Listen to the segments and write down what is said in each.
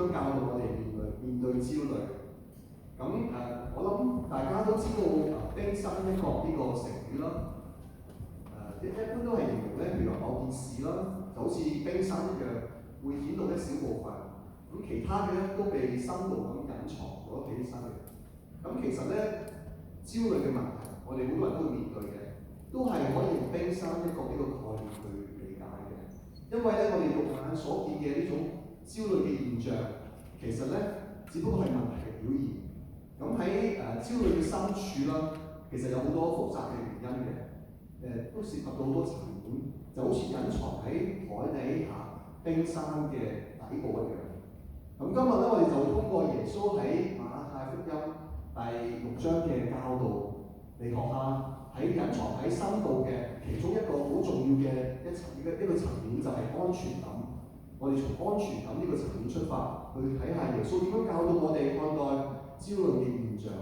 樣教導我哋面對焦慮。咁我諗大家都知道冰山一角呢個成語啦。一般都係形容咧，譬如話某件事啦，就好似冰山一樣，會顯露一小部分，咁其他嘅咧都被深度咁隱藏咗起身嘅。咁其實咧，焦慮嘅問題，我哋好多人都會面對嘅，都係可以用冰山一角呢個概念去理解嘅。因為咧，我哋肉眼所見嘅呢種焦慮嘅現象，其實咧只不過係問題嘅表現。咁喺焦慮嘅深處啦，其實有好多複雜嘅原因嘅。都涉及到好多層面，就好似隱藏喺海底下冰山嘅底部一樣。咁今日咧，我哋就通過耶穌喺馬太福音第6章嘅教導，嚟學下喺隱藏喺深度嘅其中一個好重要嘅一個層面，就係安全感。我哋從安全感呢個層面出發，去睇下耶穌點樣教導我哋看待焦慮嘅現象。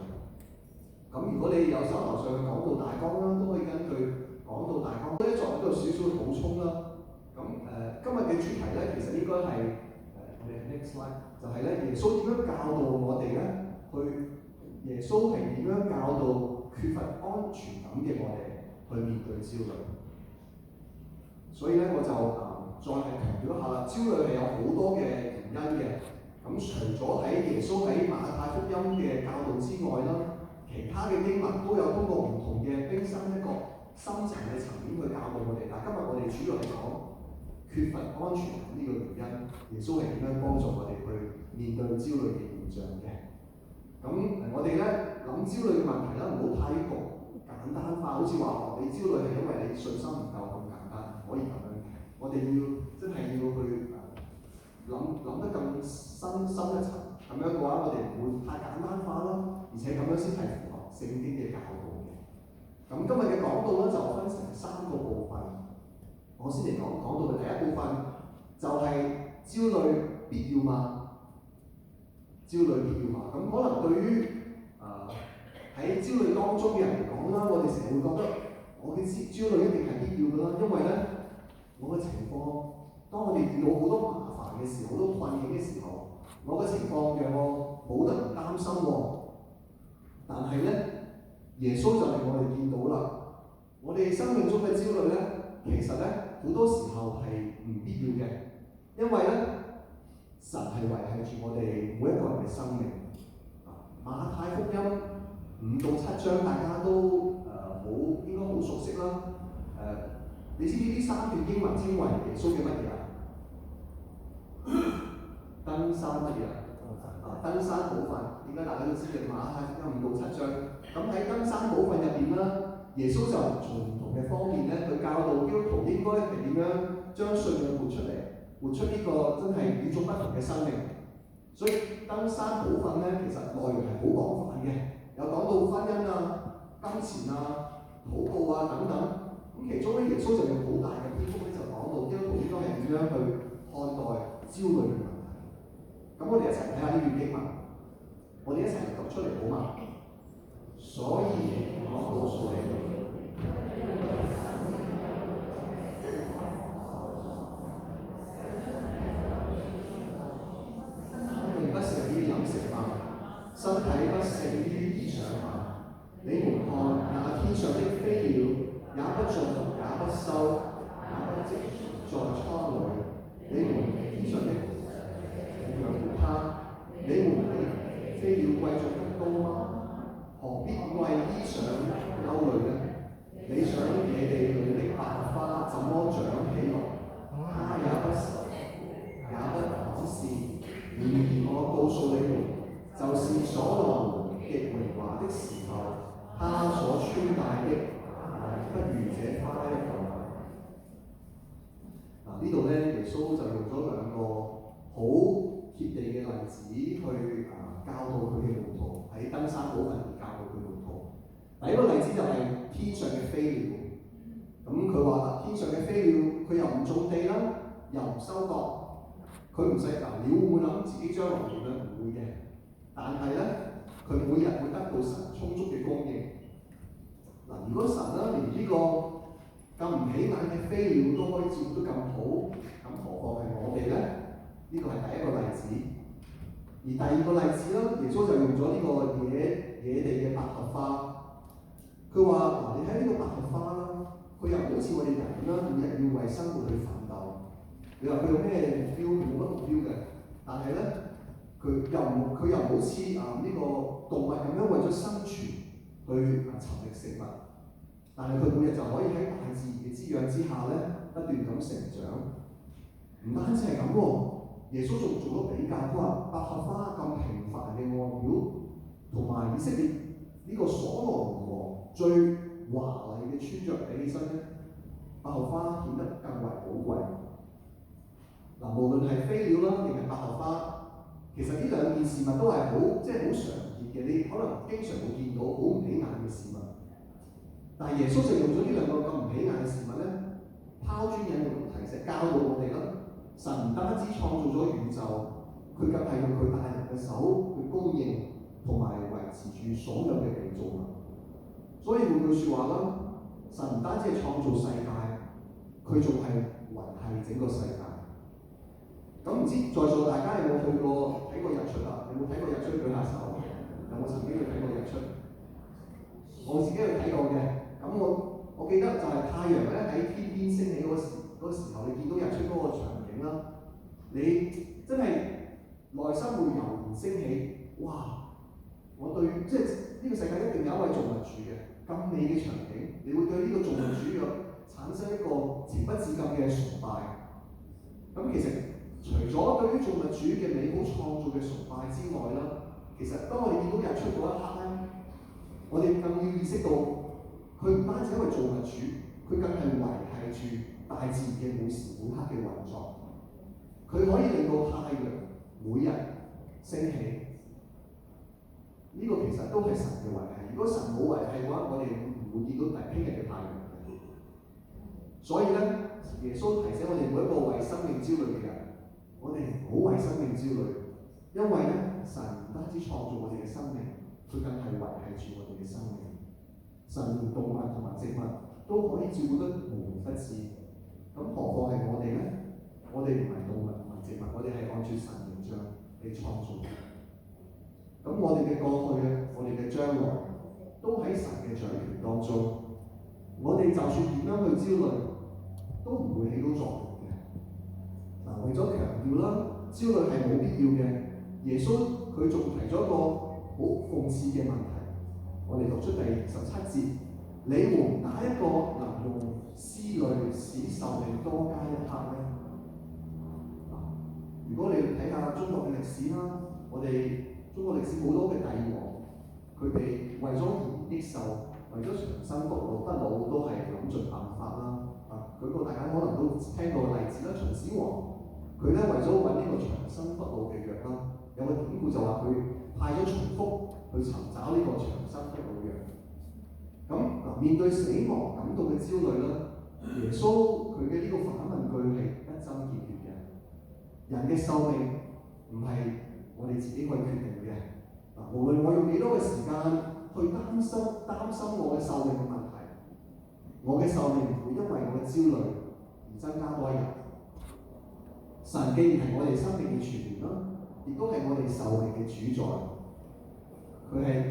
咁如果你有手頭上嘅講道大綱啦，都可以根據講到大綱咧，作一個少少嘅補充啦。咁今日嘅主題咧，其實應該係我哋 next slide 就係咧，耶穌點樣教導我哋咧？耶穌係點樣教導缺乏安全感嘅我哋去面對焦慮？所以咧，我就再係強調一下啦，焦慮係有好多嘅原因嘅。咁除咗喺耶穌喺馬太福音嘅教導之外啦，其他嘅經文都有通過唔同嘅冰山一角深層嘅層面去教導我哋，但今日我哋主要係講缺乏安全感呢個原因，耶穌係點樣幫助我哋去面對焦慮嘅現象嘅。咁我哋咧諗焦慮嘅問題咧，唔好太過簡單化，好似話你焦慮係因為你信心唔夠咁簡單，唔可以咁樣嘅。我哋要真係要去諗得更深一層，咁樣嘅話，我哋唔會太簡單化啦，而且咁樣先係符合聖經嘅教導嘅。咁今日嘅講道咧就分成3個部分，我先嚟講到嘅第一部分就係焦慮必要嗎？焦慮必要嗎？咁可能對於喺焦慮當中嘅人嚟講啦，我哋成日會覺得我嘅焦慮一定係必要嘅啦，因為咧我嘅情況，當我哋遇到好多麻煩嘅時候，好多困境嘅時候，我嘅情況讓我冇得唔擔心喎。但係咧，耶穌就令我哋見到啦，我哋生命中嘅焦慮咧，其實咧好多時候係唔必要嘅，因為咧神係維繫住我哋每一個人嘅生命。馬太福音5到7章大家都應該好熟悉啦。你知唔知呢3段經文稱為耶穌嘅乜嘢啊？登山乜嘢啊？登山寶訓，點解大家都知嘅？馬太福音5到7章。咁喺登山寶訓入邊啦，耶穌就從唔同嘅方面咧，去教導基督徒應該係點樣將信仰活出嚟，活出呢個真係與眾不同嘅生命。所以登山寶訓咧，其實內容係好廣泛嘅，有講到婚姻啊、金錢啊、禱告啊等等。咁其中咧，耶穌就用好大嘅篇幅咧，就講到基督徒應該係點樣去看待焦慮嘅問題。咁我哋一齊睇下呢段經文，我哋一齊嚟讀出嚟好嘛？所以我告訴你們，不勝於飲食嗎？身體不勝於衣裳嗎？你們看那天上的飛鳥，也不種也不收，也不積在倉裏，你們天上的父養活它，你們比飛鳥貴重得多嗎？何必為衣裳憂慮呢？你想野地裏的百合花怎麼長起來？它也不愁，也不紡線。然而我告訴你們，就是所羅門極榮華的時候，他所穿戴的不如這花一樣。呢度咧，耶穌就用咗2個好貼地嘅例子去教導佢嘅門徒，喺登山寶訓而教導佢門徒。第一個例子就係天上嘅飛鳥。咁佢話天上嘅飛鳥，佢又唔種地啦，又唔收割，佢唔使鳥會唔會諗自己將來點樣？唔會嘅。但係咧，佢每日會得到神充足嘅供應。如果神連呢個咁唔起眼嘅飛鳥都可以照顧得咁好，咁何況係我哋咧？呢個係第一個例子。第二個例子啦，耶穌就用咗呢個野地嘅百合花。佢話：嗱，你睇呢個百合花啦，佢又唔好似我哋人咁啦，每日要為生活去奮鬥。你話佢有咩目標？冇乜目標嘅。但係咧，佢又好似呢個動物咁樣為咗生存去尋覓食物。但係佢每日就可以喺大自然嘅滋養之下咧，不斷咁成長。唔單止係咁喎，耶穌仲做咗比較，佢話百合花咁平凡嘅外表，同埋以色列呢個所羅門王最華麗嘅穿着比起身咧，百合花顯得更為寶貴。嗱，無論係飛鳥啦，定係百合花，其實呢兩件事物都係好常見嘅，你可能經常會見到好唔起眼嘅事物。但係耶穌就用咗呢兩個咁唔起眼嘅事物咧，拋磚引玉同提醒教導我哋啦。神唔單止創造咗宇宙，佢更係用佢大能嘅手去供應同埋維持住所有嘅被造物。所以換句説話啦，神唔單止係創造世界，佢仲係維係整個世界。咁唔知在座大家有冇睇過日出啊？有冇睇過日出？舉下手。有冇曾經去睇過日出？我自己去睇過嘅。咁我記得就係太陽咧喺天邊升起嗰時候，你見到日出嗰個場景啦，你真係內心會油然升起，哇！我對呢個世界一定有一位造物主嘅，咁美嘅場景，你會對呢個造物主產生一個情不自禁嘅崇拜。咁其實除咗對於造物主嘅美好創造嘅崇拜之外啦，其實當我哋見到日出嗰一刻咧，我哋更要意識到，佢唔單止係一位造物主，佢更係維係住大自然嘅每時每刻嘅運作。佢可以令到太陽每日升起，呢個其實都係神嘅維係。如果神冇維係嘅話，我哋唔會見到聽日嘅太陽。所以咧，耶穌提醒我哋每一個為生命焦慮嘅人，我哋唔好為生命焦慮，因為咧，神唔單止創造我哋嘅生命，佢更係維係住我哋嘅生命。神連動物同埋植物都可以照顧得無微不至，咁何況係我哋咧？我哋唔係動物同埋植物，我哋係按住神形象嚟創造嘅。咁我哋嘅過去咧，我哋嘅將來，都喺神嘅掌權當中。我哋就算點樣去焦慮，都唔會起到作用嘅。嗱，為咗強調啦，焦慮係冇必要嘅。耶穌佢仲提咗一個好諷刺嘅問題。我哋讀出第17節：你們哪一個能用思慮使壽命多加一刻呢？如果你睇下中國嘅歷史啦，我哋中國歷史好多嘅帝王，佢哋為咗延益壽，為咗長生不老都係諗盡辦法啦。舉個大家可能都聽過嘅例子啦，秦始皇佢咧為咗揾呢個長生不老嘅藥啦，有個典故就話佢派咗秦福去尋找呢個長生不老藥。咁面對死亡感到嘅焦慮啦，耶穌佢嘅呢個反問句係一針見血嘅。人嘅壽命唔係我哋自己可以決定嘅。無論我用幾多嘅時間去擔心我嘅壽命嘅問題，我嘅壽命唔會因為我嘅焦慮而增加多一日。神既然係我哋生命嘅泉源啦，亦都係我哋壽命嘅主宰。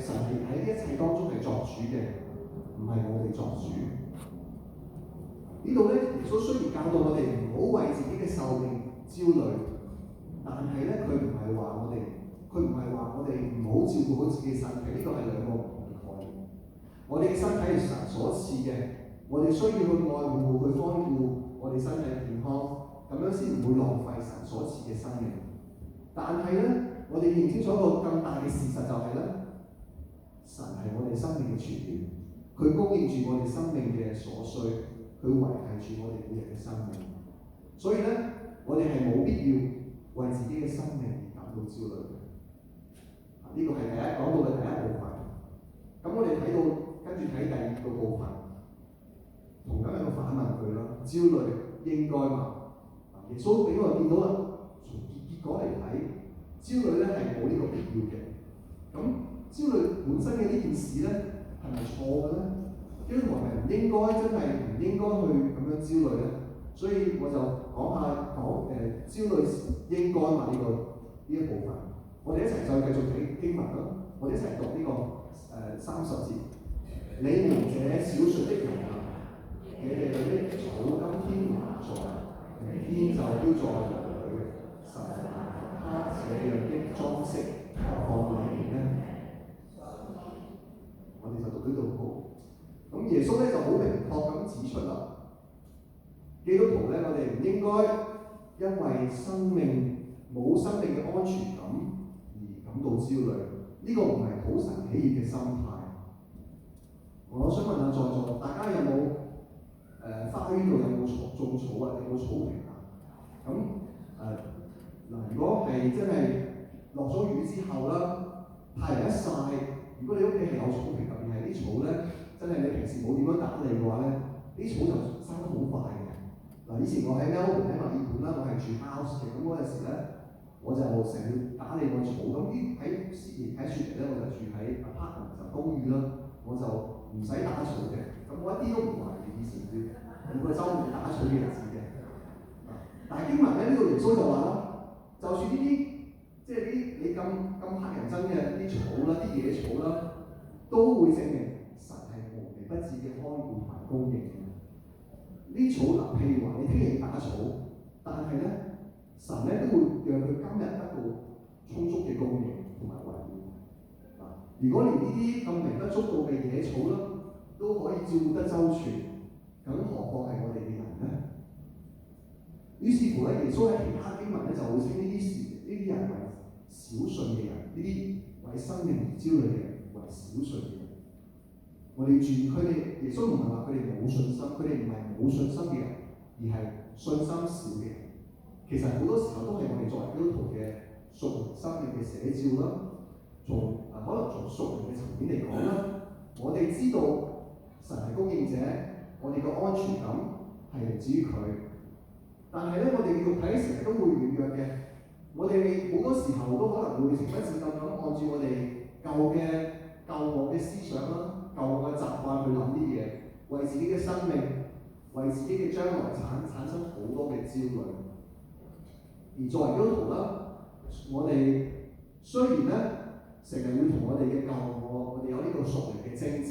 神係喺呢一切當中係作主嘅，唔係我哋作主。呢度咧，耶穌雖然教導我哋唔好為自己嘅壽命焦慮，但係咧佢唔係話我哋唔好照顧好自己嘅身體，呢個係兩個唔同嘅概念。我哋嘅身體係神所賜嘅，我哋需要去愛護、去看顧我哋身體嘅健康，咁樣先唔會浪費神所賜嘅生命。但係咧，我哋認清楚一個更大嘅事實就係咧，神係我哋生命嘅泉源，佢供應住我哋生命嘅所需，佢維係住我哋每日嘅生命。所以咧，我哋係冇必要為自己嘅生命而感到焦慮嘅。呢個係講到嘅第一部分。咁我哋跟住睇第二個部分，同樣一個反問句啦。焦慮應該嗎？耶穌俾我見到啦，從結果嚟睇，焦慮咧係冇呢個必要嘅。咁焦慮本身嘅呢件事咧係咪錯嘅咧？基督徒係唔應該真係唔應該去咁樣焦慮咧？所以我就講焦慮應該嘛呢一部分。我哋一齊再繼續睇經文啦，我哋一齊讀呢、30節。你們這少數的人啊，你哋的草今天還在，明天就丟在爐裏。神他這樣的裝飾何況你們呢？我哋就讀呢度好。咁耶穌咧就好明確咁指出啦，基督徒咧，我哋唔應該因為冇生命嘅安全感而感到焦慮。呢、個唔係討神喜悅嘅心態。我想問下在座大家有冇花園度有冇種草啊？有冇草坪啊？咁如果係真係落咗雨之後啦，太陽一曬，如果你屋企係有草坪，特別係啲草咧，真係你平時冇點樣打理嘅話咧，啲草就生得好快嘅。以前我喺 Melbourne 喺墨爾本啦，我係住 house 嘅，咁嗰陣時咧，我就成日打理個草。咁喺雪梨咧，我就住喺 apartment 就公寓啦，我就唔使打草嘅。咁我一啲都唔懷疑以前每個週末打草嘅日子嘅。但係經文咧呢度耶穌就話啦，就算呢啲即係你咁乞人憎嘅啲草啦、啲野草啦，都會證明神係無微不至嘅看顧同埋供應嘅。呢草嗱，譬如話你聽日打草，但係咧神咧都會讓佢今日得到充足嘅供應同埋維護。如果連呢啲咁微不足道嘅野草啦，都可以照顧得周全，咁何況係我哋嘅人咧？於是乎咧，耶穌喺其他經文咧就會稱呢啲人為小信嘅人，呢啲為生命而焦慮嘅人為小信嘅人。我哋佢哋耶穌唔係話佢哋冇信心，佢哋唔係冇信心嘅人，而係信心少嘅人。其實好多時候都係我哋作為基督徒嘅屬靈生命嘅寫照啦。可能從屬靈嘅層面嚟講啦，我哋知道神係供應者，我哋個安全感係嚟自於佢。但係咧，我哋嘅肉體成日都會軟弱嘅，我哋好多時候都可能會情不自禁咁按照我哋舊我嘅思想啦、舊我嘅習慣去諗啲嘢，為自己嘅生命、為自己嘅將來產生好多嘅焦慮。而作為基督徒啦，我哋雖然咧成日會同我哋嘅舊我哋有呢個屬靈嘅爭戰，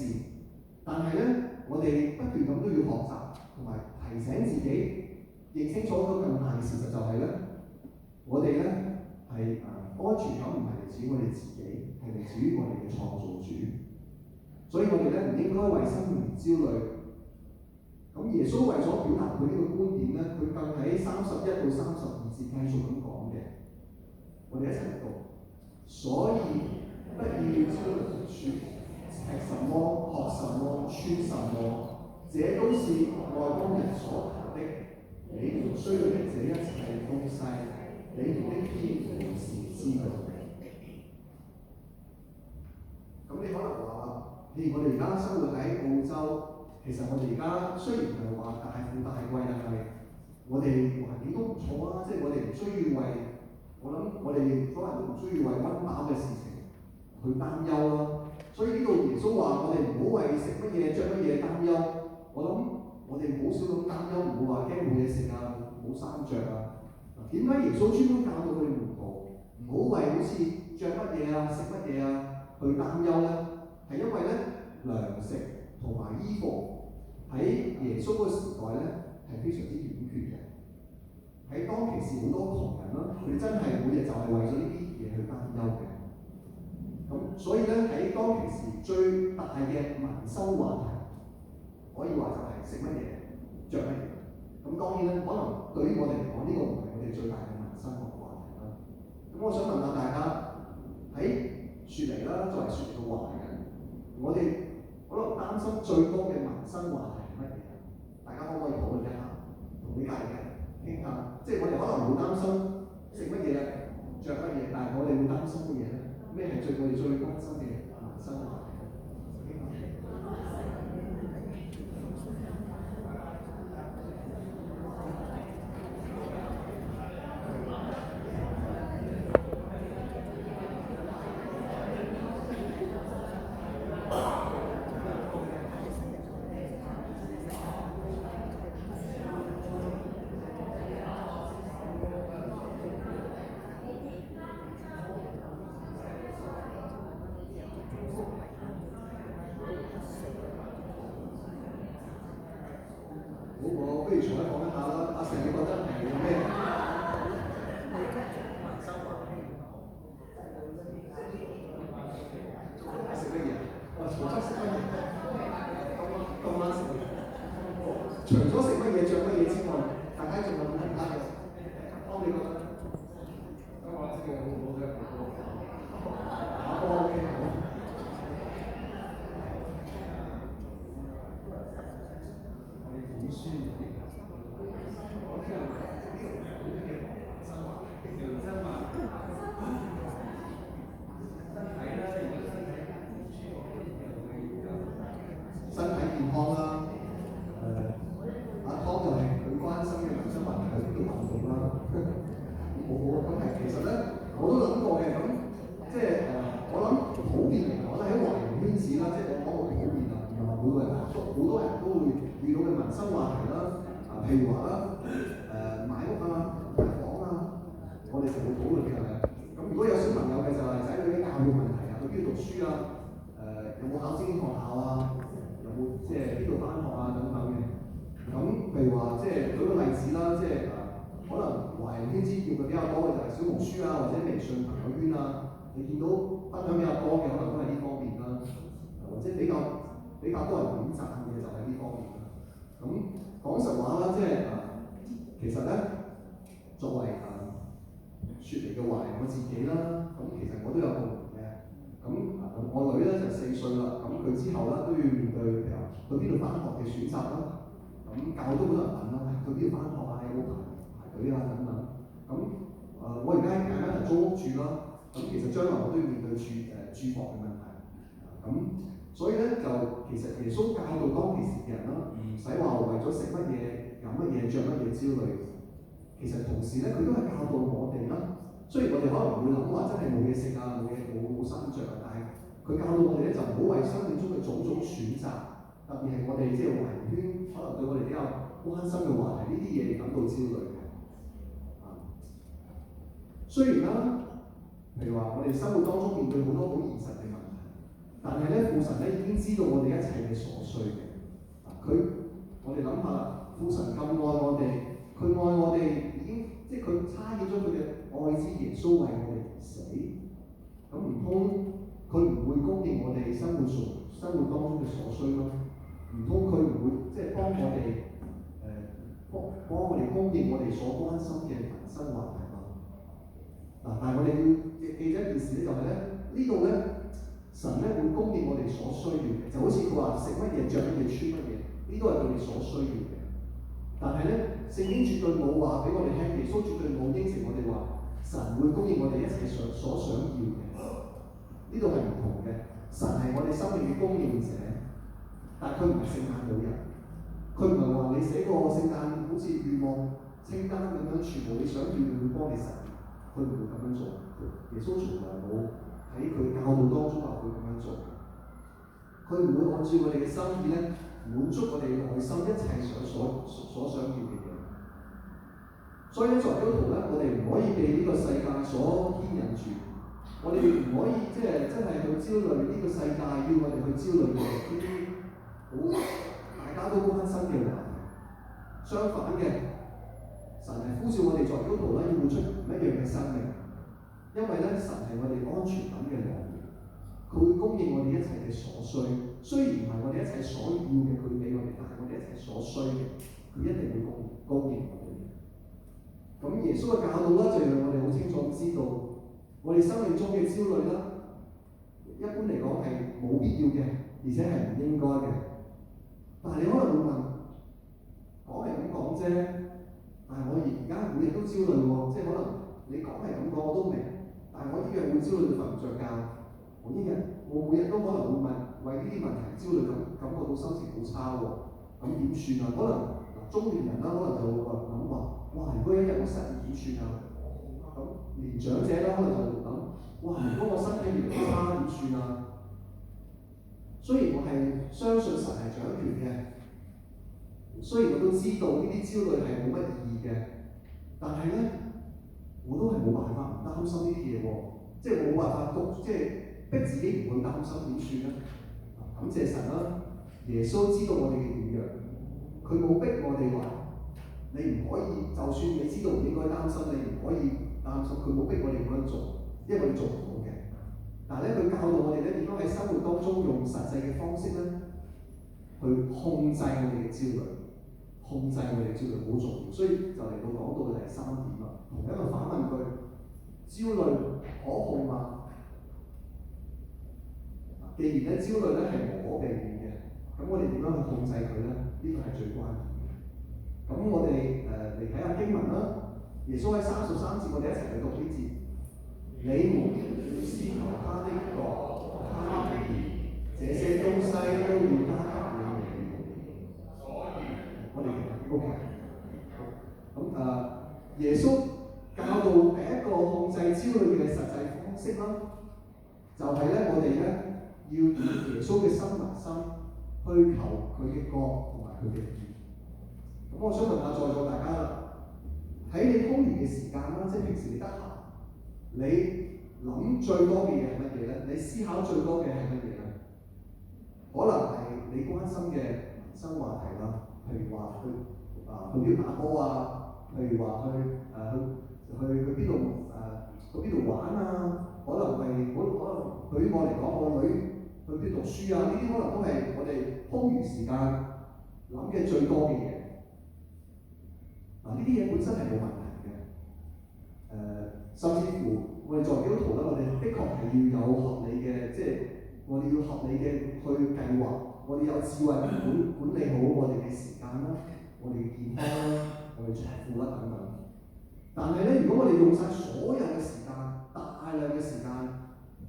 但係咧我哋不斷咁都要學習同埋提醒自己。認清楚一個更大嘅事實就係咧，我哋咧係安全感唔係嚟自於我哋自己，係嚟自於我哋嘅創造主。所以我哋咧唔應該為生命而焦慮。咁耶穌為咗表達佢呢個觀點咧，佢更喺31到32節繼續咁講嘅。我哋一齊嚟讀。所以不要焦慮說吃什麼、喝什麼、穿什麼，這都是外邦人所求的。你們需要的這一切東西，你們的天父是知道的。咁你可能話，譬如我哋而家生活喺澳洲，其實我哋而家雖然唔係話大富大貴，但係我哋環境都唔錯啊！即係我哋唔需要我諗我哋可能都唔需要為溫飽嘅事情去擔憂啦。所以呢度耶穌話：我哋唔好為食乜嘢、着乜嘢擔憂。我諗。我哋好少咁擔憂，唔會話驚冇嘢食啊，冇衫着啊。點解耶穌專登教到佢哋門徒唔好為好似着乜嘢啊、食乜嘢啊去擔憂咧？係因為咧糧食同埋衣服喺耶穌個時代咧係非常之短缺嘅。喺當其時好多窮人啦，佢哋真係每日就係為咗呢啲嘢去擔憂嘅。咁所以咧喺當其時最大嘅民生話題，可以話就係食乜嘢、着乜嘢。咁當然咧，可能對於我哋嚟講，呢個唔係我哋最大嘅民生嘅話題啦。咁我想問下大家，喺雪梨啦，作為雪梨嘅華人，我哋可能擔心最多嘅民生話題係乜嘢？大家可唔可以討論一下？同你隔離嘅人傾下，即係我哋可能會擔心食乜嘢、着乜嘢，但係我哋會擔心乜嘢咧？咩係我哋最關心嘅民生話題？除咗食乜嘢、着乜嘢之外，大家仲有冇其他嘅？當你覺得？打波 OK 好。身體健康啦，阿湯就係佢關心嘅民生問題喺邊度運動啦。我咁係其實咧，我都諗過嘅咁，即係我諗普遍嚟講咧，喺華人圈子啦，即係我講個普遍啊，唔係話每個人好多人都會遇到嘅民生話題啦。譬如話啦，買屋啊、買房啊，我哋就會討論嘅係咪？咁如果有小朋友嘅就係仔女嘅教育問題啊，去邊度讀書啊？有冇考精英學校啊？有冇即係邊度返學啊？等等嘅。咁譬如話，即係舉個例子啦，即係可能華人圈子見佢比較多嘅就係小紅書啊，或者微信朋友圈啊，你見到分享比較多嘅可能都係呢方面啦，或者比較多人點讚嘅就係呢方面啦。咁講實話啦，即係其實咧，作為説嚟嘅華人我自己啦，咁其實我都有共鳴嘅。咁我女咧就4歲啦，咁佢之後咧都要面對譬如去邊度返學嘅選擇啦。咁教都好多人問啦，去邊度返學啊？有冇排隊啊？等等。咁我而家喺大家就租屋住啦。咁其實將來我都要面對住房嘅問題。咁所以咧就其實耶穌教導當其時嘅人啦，唔使話為咗食乜嘢、飲乜嘢、着乜嘢之類。其實同時咧，佢都係教導我哋啦。雖然我哋可能會諗話真係冇嘢食啊，冇衫着啊，但係佢教導我哋咧就唔好為生命中嘅種種選擇，特別係我哋即係華人圈可能對我哋比較關心嘅話題呢啲嘢感到焦慮嘅。雖然啦，譬如話我哋生活當中面對好多好現實嘅問題，但係咧父神咧已經知道我哋一切嘅所需嘅。我哋諗下啦，父神咁愛我哋，佢愛我哋已經即係佢差遣咗佢嘅愛子耶穌為我哋而死，咁唔通佢唔會供應我哋生活當中嘅所需咯？唔通佢唔會即係幫我哋幫我哋供應我哋所關心嘅民生話題嘛？但係我哋要記咗一件事咧，就係咧呢度咧神咧會供應我哋所需要嘅，就好似佢話食乜嘢、着乜嘢、穿乜嘢，呢都係佢哋所需要嘅。但係咧聖經絕對冇話俾我哋聽，耶穌絕對冇應承我哋話神會供應我哋一切所想要嘅。呢度係唔同嘅，神係我哋生命嘅供應者，但係佢唔係聖誕老人，佢唔係話你寫個聖誕好似願望清單咁樣，全部你想要佢會幫你實現，佢唔會咁樣做。耶穌從來冇喺佢教導當中話會咁樣做，佢唔會按照我哋嘅心意咧滿足我哋內心一切所想要嘅嘢。所以咧，作為基督徒咧，我哋唔可以被呢個世界所牽引住。我哋唔可以即係真係去焦慮呢個世界要我哋去焦慮嘅呢啲好大家都關心嘅話題。相反嘅，神係呼召我哋作為基督徒咧，要活出唔一樣嘅生命。因為咧，神係我哋安全感嘅來源，佢會供應我哋一切嘅所需。雖然唔係我哋一切所要嘅，佢俾我哋，但係我哋一切所需嘅，佢一定會供應我哋。咁耶穌嘅教導咧，就讓我哋好清楚知道。我哋生命中嘅焦慮啦，一般嚟講係冇必要嘅，而且係唔應該嘅。但係你可能會問，講係咁講啫，但係我而家每日都焦慮喎，即係可能你講係咁講我都明，但係我一樣會焦慮到瞓唔着覺。我每日都可能會為呢啲問題焦慮，感覺到心情好差喎。咁點算啊？可能中年人啦，可能就會諗話，哇！如果一日我失業點算啊？咁年長者啦，可能就會諗，哇！如果我身體越嚟越差點算啊？雖然我係相信神係掌權嘅，雖然我都知道呢啲焦慮係冇乜意義嘅，但係咧，我都係冇辦法唔擔心呢啲嘢喎，即係冇辦法即係逼自己唔去擔心點算咧？感謝神啦，耶穌知道我哋嘅軟弱，佢冇逼我哋話你唔可以，就算你知道唔應該擔心，你唔可以擔心，佢冇逼我哋咁樣做，因為我哋做唔到嘅。但係咧，佢教導我哋咧點樣喺生活當中用實際嘅方式咧，去控制我哋嘅焦慮，控制我哋焦慮好重要，所以就嚟到講到第3點啦。同一個反問句：焦慮可控嗎？既然咧焦慮咧係無可避免嘅，咁我哋點樣去控制佢咧？呢個係最關鍵嘅。咁我哋嚟睇下經文啦。耶穌喺33節，我哋一齊去讀呢節。你們要思求他的國，他的義，這些東西都要加給你們。我哋OK。咁耶穌教導第一個控制焦慮嘅實際方式啦，就係咧我哋咧要以耶穌嘅心為心，去求佢嘅國同埋佢嘅義。咁我想問下在座大家啦，喺你空餘嘅時間啦，即係平時你得閒，你諗最多嘅嘢係乜嘢咧？你思考最多嘅係乜嘢咧？可能係你關心嘅民生話題啦，譬如話去邊度打波啊，譬如話去邊度玩啊，可能對於我嚟講，我女去邊讀書啊，呢啲可能都係我哋空餘時間諗嘅最多嘅嘢。呢啲嘢本身係冇問題嘅。甚至乎我哋作為基督徒咧，我哋的確係要有合理嘅，即係我哋要合理嘅去計劃，我哋有智慧管理好我哋嘅時間啦，我哋嘅健康啦，我哋財富啦等等。但係咧，如果我哋用晒所有嘅時間，大量嘅時間，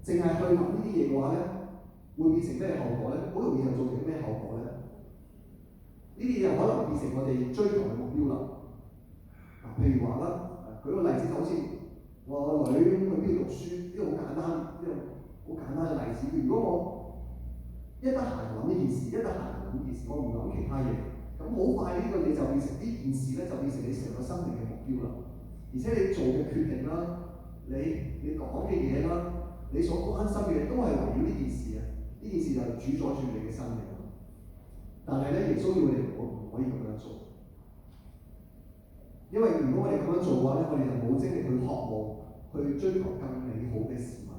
淨係去諗呢啲嘢嘅話咧，會變成咩後果咧？好容易就造成咩後果咧？呢啲嘢可能變成我哋追求嘅目標啦。譬如話啦，舉個例子就好似我女去邊度讀書，呢個好簡單，嘅例子。如果我一得閒就諗呢件事，一得閒就諗呢件事，我唔諗其他嘢，咁好快呢個嘢就變成呢件事咧，就變成你成個生命嘅目標啦。而且你做嘅決定啦，你講嘅嘢啦，你所關心嘅嘢都係圍繞呢件事啊。呢件事就主宰住你嘅生命。但係咧，耶穌要我哋唔可以咁樣做。因為如果我哋咁樣做嘅話咧，我哋就冇精力去渴慕，去追求更美好嘅事物。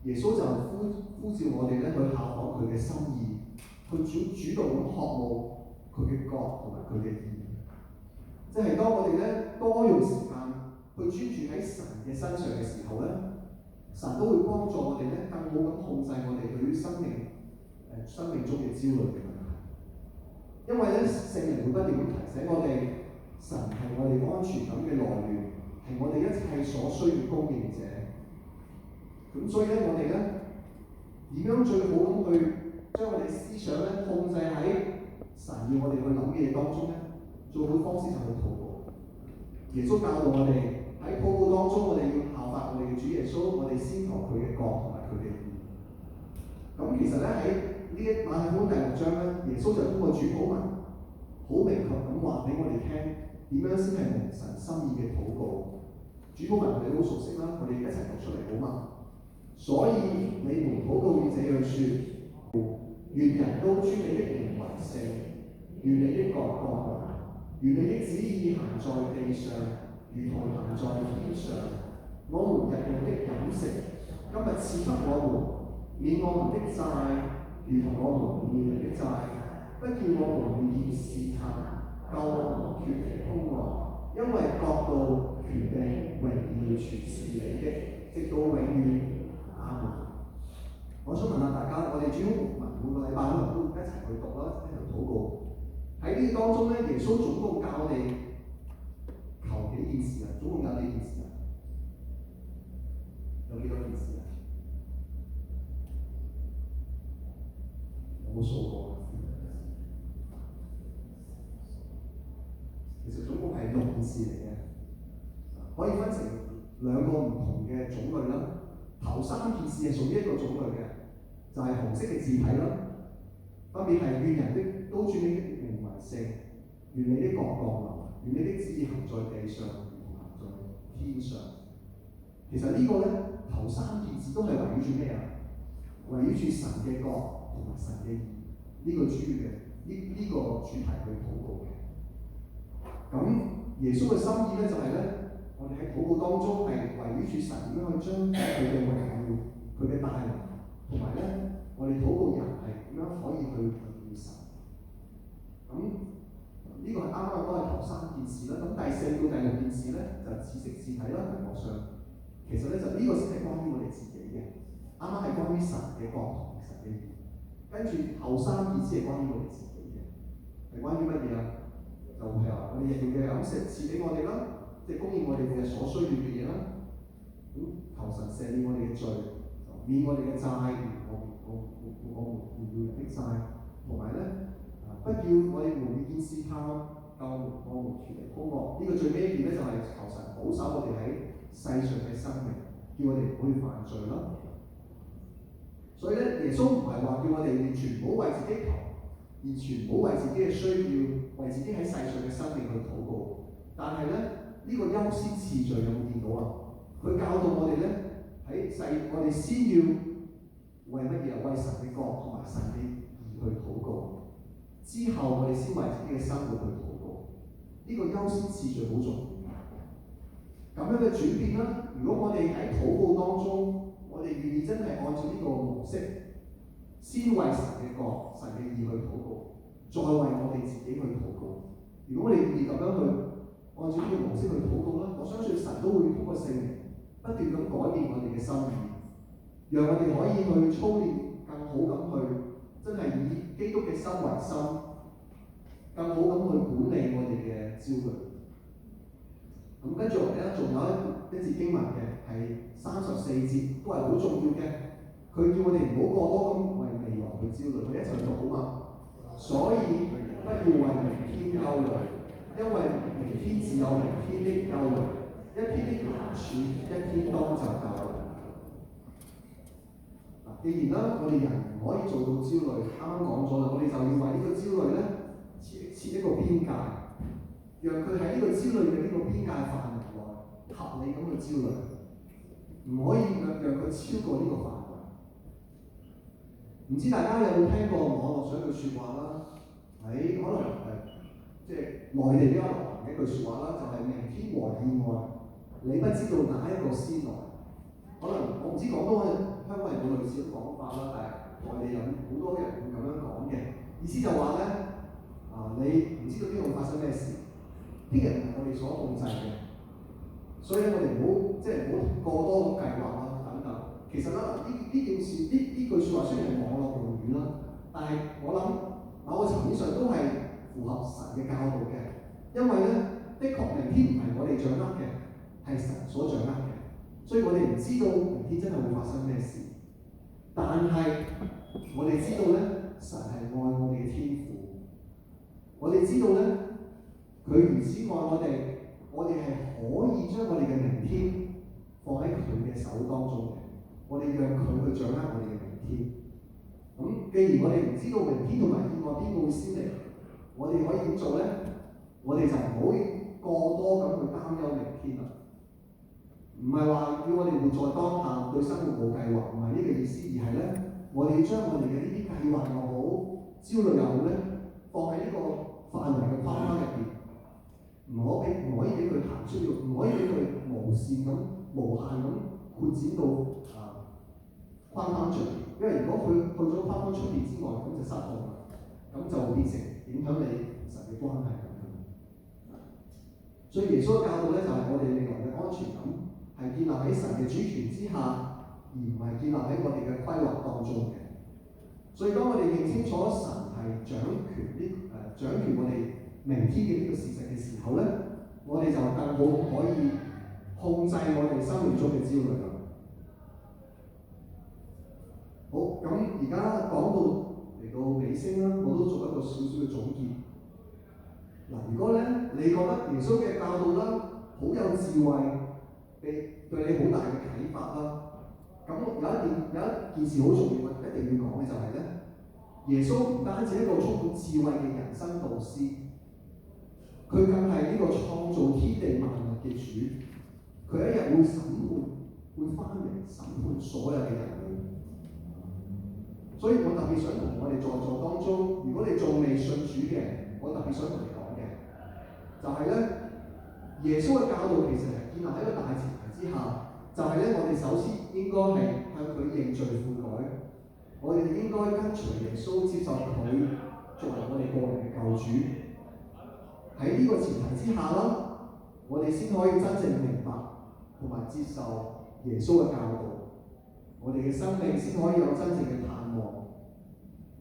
耶穌就呼召我哋咧去效仿佢嘅心意，去主動咁渴慕佢嘅國同埋佢嘅義。即係當我哋咧多用時間去專注喺神嘅身上嘅時候咧，神都會幫助我哋咧更好咁控制我哋對於生命中嘅焦慮嘅問題。因為咧聖靈會不斷咁提醒我哋。神係我哋安全感嘅來源，係我哋一切所需要供應者。咁所以咧，我哋咧點樣最好咁去將我哋思想咧控制喺神要我哋去諗嘅嘢當中咧？最好嘅方式就係禱告。耶穌教導我哋喺禱告當中，我哋要效法我哋嘅主耶穌，我哋先求佢嘅國同埋佢嘅義。咁其實咧喺呢一馬太福音第6章咧，耶穌就通過主禱文好明確咁話俾我哋聽。點樣先係蒙神心意嘅禱告？主禱文我哋好熟悉啦，我哋一齊讀出嚟好嘛？所以你們禱告要這樣説：願人都尊你的名為聖，願你的國降臨，願你的旨意行在地上，如同行在天上。我們日用的飲食，今日賜給我們，免我們的債，如同我們免人的債，不叫我們遇見試探。救我們脫離兇惡，因為國度、權柄、榮耀全是你的，直到永遠。阿門。我想問下大家，我哋主禱文每個禮拜可能都一齊去讀啦，一齊禱告。喺呢當中咧，耶穌總共教我哋求幾件事啊？總共有幾件事啊？有幾多件事啊？有冇數過？其實總共係6件事嚟嘅，可以分成2個唔同嘅種類啦。頭3件事係屬於一個種類嘅，就係紅色嘅字體啦，分別係願人的都尊你的名為聖，願你的國降臨，願你的旨意行在地上，如同行在天上。其實呢個咧頭3件事都係圍繞住咩啊？圍繞住神嘅國同埋神嘅義呢個主要嘅呢個主題去禱告嘅。咁耶穌嘅心意咧就係咧，我哋喺禱告當中係圍繞住神點樣去將佢嘅榮耀、佢嘅大能，同埋咧我哋禱告人係點樣可以去榮耀神。咁呢個係啱啱講係頭3件事啦。咁第4到第6件事咧就自食自體啦，題目上其實咧就呢個先係關於我哋自己嘅，啱啱係關於神嘅國同神嘅義。跟住後3件先係關於我哋自己嘅，係關於乜嘢啊？就係話我哋日用嘅飲食賜俾我哋啦，即係供應我哋嘅所需要嘅嘢啦。咁求神赦免我哋嘅罪，免我哋嘅債，我們要人的債，同埋咧不叫我哋無意見試探，救我們脫離兇惡。呢個最尾一件咧就係求神保守我哋喺世上嘅生命，叫我哋唔好去犯罪啦。所以咧，耶穌唔係話叫我哋完全唔好為自己求，完全唔好為自己嘅需要，為自己喺世上嘅生命去禱告。但係咧，呢個優先次序有冇見到啊？佢教導我哋咧喺我哋先要為乜嘢？為神嘅國同埋神嘅義去禱告，之後我哋先為自己嘅生活去禱告。呢個優先次序好重要。咁樣嘅轉變啦，如果我哋喺禱告當中，我哋願意真係按照呢個模式，先為神嘅國、神嘅義去禱告，再為我哋自己去禱告。如果我哋願意咁樣去按照呢個模式去禱告啦，我相信神都會通過聖靈不斷咁改變我哋嘅心意，讓我哋可以去操練更好咁去，真係以基督嘅心為心，更好咁去管理我哋嘅焦慮。咁跟住落嚟咧，仲有一節經文嘅係34節，都係好重要嘅。佢叫我哋唔好過多咁為未來去焦慮，佢一齊讀好嘛？所以不要為明天憂慮，因為明天自有明天的憂慮，一天的難處一天當就夠啦。既然啦，我哋人唔可以做到焦慮，啱啱講咗啦，我哋就要為呢個焦慮咧設一個邊界。讓佢喺呢個焦慮嘅呢個邊界範圍內合理咁去焦慮，唔可以讓佢超過呢個範圍。唔知大家有冇聽過網絡上一句説話啦？喺可能即係內地比較流行嘅一句説話啦，就係明天和意外，你不知道哪一個先來。可能我唔知廣東香港人有類似嘅講法啦，但係內地有好多人會咁樣講嘅，意思就話咧你唔知道邊度發生咩事。啲人係我哋所控制嘅，所以我哋唔好即係唔好過多咁計劃啦等等。其實啦，呢件事呢句説話雖然係網絡用語啦，但係我諗某個層面上都係符合神嘅教導嘅。因為咧，的確明天唔係我哋掌握嘅，係神所掌握嘅，所以我哋唔知道明天真係會發生咩事。但係我哋知道咧，神係愛我哋嘅天父，我哋知道咧。佢如此愛我哋係可以將我哋嘅明天放喺佢嘅手當中嘅。我哋讓佢去掌握我哋嘅明天。咁既然我哋唔知道明天同埋意外邊個會先嚟，我哋可以點做咧？我哋就唔好過多咁去擔憂明天啦。唔係話叫我哋活在當下，對生活冇計劃，唔係呢個意思，而係咧，我哋要將我哋嘅呢啲計劃又好、焦慮又好咧，放喺呢個範圍嘅框框入邊。唔可以俾佢行出去，唔可以俾佢無限咁、無限咁擴展到框框出邊。因為如果佢去咗框框出邊之外，咁就失控啦，咁就會變成影響你神嘅關係咁樣。所以耶穌嘅教導咧，就係我哋未來嘅安全感係建立喺神嘅主權之下，而唔係建立喺我哋嘅規劃當中嘅。所以當我哋認清楚神係掌權我哋明天嘅呢個事實嘅時候咧，我哋就更好可以控制我哋生命中嘅焦慮啦。好，咁而家講到嚟到尾聲啦，我都做一個少少嘅總結。嗱，如果咧你覺得耶穌嘅教導啦好有智慧，對你好大嘅啟發啦，咁有一件事好重要，一定要講嘅就係咧，耶穌唔單止一個充滿智慧嘅人生導師。佢更係呢個創造天地萬物嘅主，佢一日會審判，會翻嚟審判所有嘅人類。所以我特別想同我哋在座當中，如果你仲未信主嘅，我特別想同你講嘅，就係咧，耶穌嘅教導其實係建立喺一個大前提之下，就係咧，我哋首先應該係向佢認罪悔改，我哋應該跟隨耶穌接受佢作為我哋個人嘅救主。喺呢個前提之下啦，我哋先可以真正明白同埋接受耶穌嘅教導，我哋嘅生命先可以有真正嘅盼望。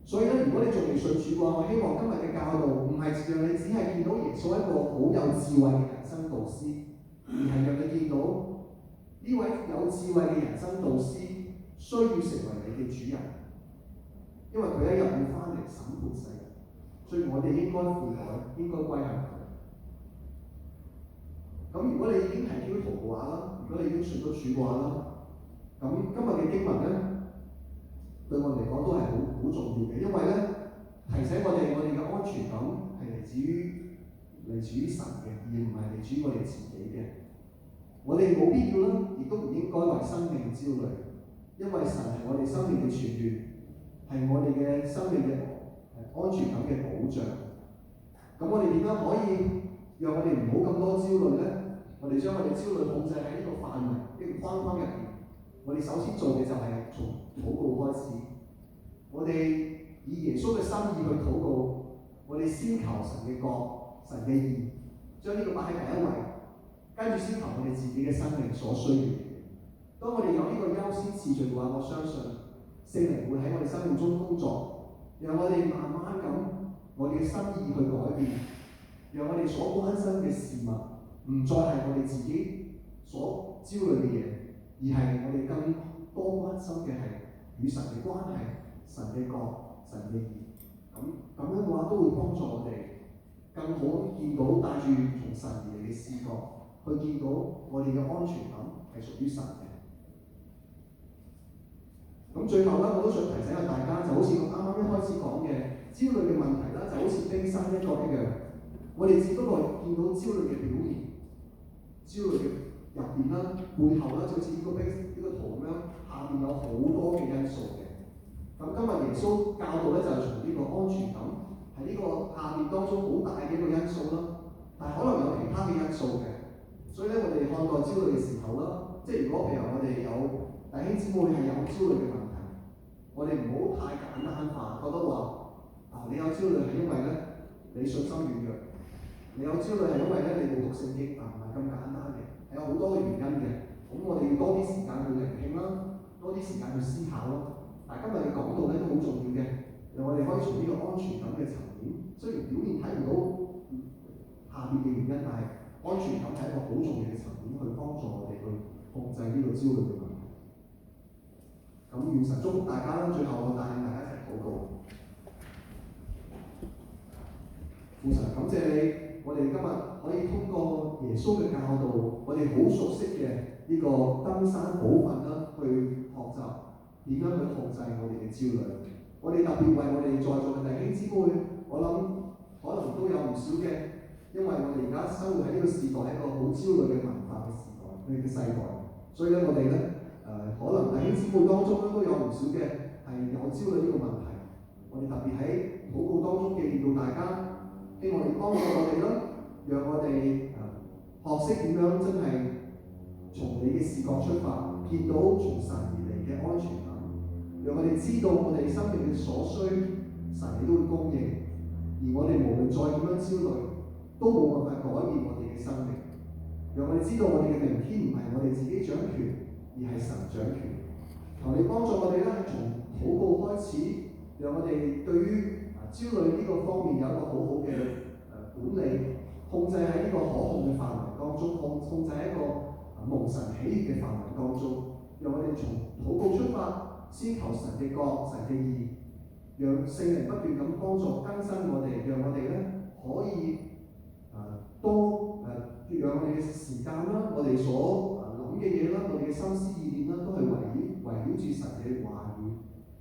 所以咧，如果你仲未信主嘅話，我希望今日嘅教導唔係讓你只係見到耶穌一個好有智慧嘅人生導師，而係讓你見到呢位有智慧嘅人生導師需要成為你嘅主人，因為佢一日會翻嚟審判世人，所以我哋應該悔改，應該歸向佢。咁如果你已經係基督徒嘅話啦，如果你已經信咗主嘅話啦，咁今日嘅經文咧，對我哋嚟講都係好重要嘅，因為咧提醒我哋嘅安全感係嚟自於神嘅，而唔係嚟自於我哋自己嘅。我哋冇必要啦，亦都唔應該為生命焦慮，因為神係我哋生命嘅泉源，係我哋嘅生命嘅安全感嘅保障。咁我哋點樣可以讓我哋唔好咁多焦慮咧？我哋將我哋焦慮控制喺呢個範圍、呢個框框入邊。我哋首先做嘅就係從禱告開始。我哋以耶穌嘅心意去禱告，我哋先求神嘅國、神嘅義，將呢個擺喺第一位，跟住先求我哋自己嘅生命所需要嘅。當我哋有呢個優先次序嘅話，我相信聖靈會喺我哋生命中工作，讓我哋慢慢咁，我哋嘅心意去改變，讓我哋所關心嘅事物唔再係我哋自己所焦慮嘅嘢，而係我哋更多關心嘅係與神嘅關係、神嘅國、神嘅義。咁樣嘅話都會幫助我哋更好見到帶住從神而嚟嘅視角，去見到我哋嘅安全感係屬於神嘅。咁最後咧，我都想提醒下大家，就好似我啱啱一開始講嘅焦慮嘅問題啦，就好似冰山一角一樣。我哋只不過見到焦慮嘅表面，焦慮嘅入邊啦、背後啦，就好似呢個圖咁樣，下邊有好多嘅因素嘅。咁今日耶穌教導咧，就係從呢個安全感喺呢個下邊當中好大嘅一個因素啦。但係可能有其他嘅因素嘅，所以咧我哋看待焦慮嘅時候啦，即係如果譬如我哋有弟兄姊妹係有焦慮嘅問題，我哋唔好太簡單化，覺得話你有焦慮係因為咧你信心軟弱，你有焦慮係因為咧你冇讀聖經，唔係咁簡單嘅，係有好多嘅原因嘅。咁我哋要多啲時間去聆聽啦，多啲時間去思考咯。但係今日嘅講道咧都好重要嘅，讓我哋可以從呢個安全感嘅層面，雖然表面睇唔到下邊嘅原因，但係安全感係一個好重要嘅層面，去幫助我哋去控制呢個焦慮嘅問題。咁願神祝福大家啦！最後我帶領大家一齊禱告。父神，感謝你，我哋今日可以通過耶穌嘅教導，我哋好熟悉嘅呢個登山寶訓啦，去學習點樣去控制我哋嘅焦慮。我哋特別為我哋在座嘅弟兄姊妹，我諗可能都有唔少嘅，因為我哋而家生活喺呢個時代係一個好焦慮嘅文化嘅時代，嘅世代，所以咧我哋咧可能弟兄姊妹當中咧都有唔少嘅係有焦慮呢個問題。我哋特別喺禱告當中記念到大家，希望你幫助我哋啦，讓我哋學識點樣真係從你嘅視角出發，見到從神而嚟嘅安全感，讓我哋知道我哋生命嘅所需，神你都會供應，而我哋無論再點樣焦慮，都冇辦法改變我哋嘅生命。讓我哋知道我哋嘅明天唔係我哋自己掌權，而係神掌權。求你幫助我哋咧，從禱告開始，讓我哋對於焦慮呢個方面有一個好好嘅管理，控制喺呢個可控嘅範圍當中，控制喺一個蒙神喜悅嘅範圍當中。讓我哋從禱告出發，先求神嘅國、神嘅義，讓聖靈不斷咁幫助更新我哋，讓我哋咧可以讓我哋嘅時間啦，我哋所諗嘅嘢啦，我哋嘅心思意念啦，都係圍繞住神嘅話語、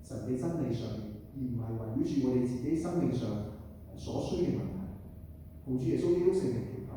神嘅真理上面，而唔係圍繞住我哋自己生命上所需嘅問題。奉主耶穌基督聖名祈求。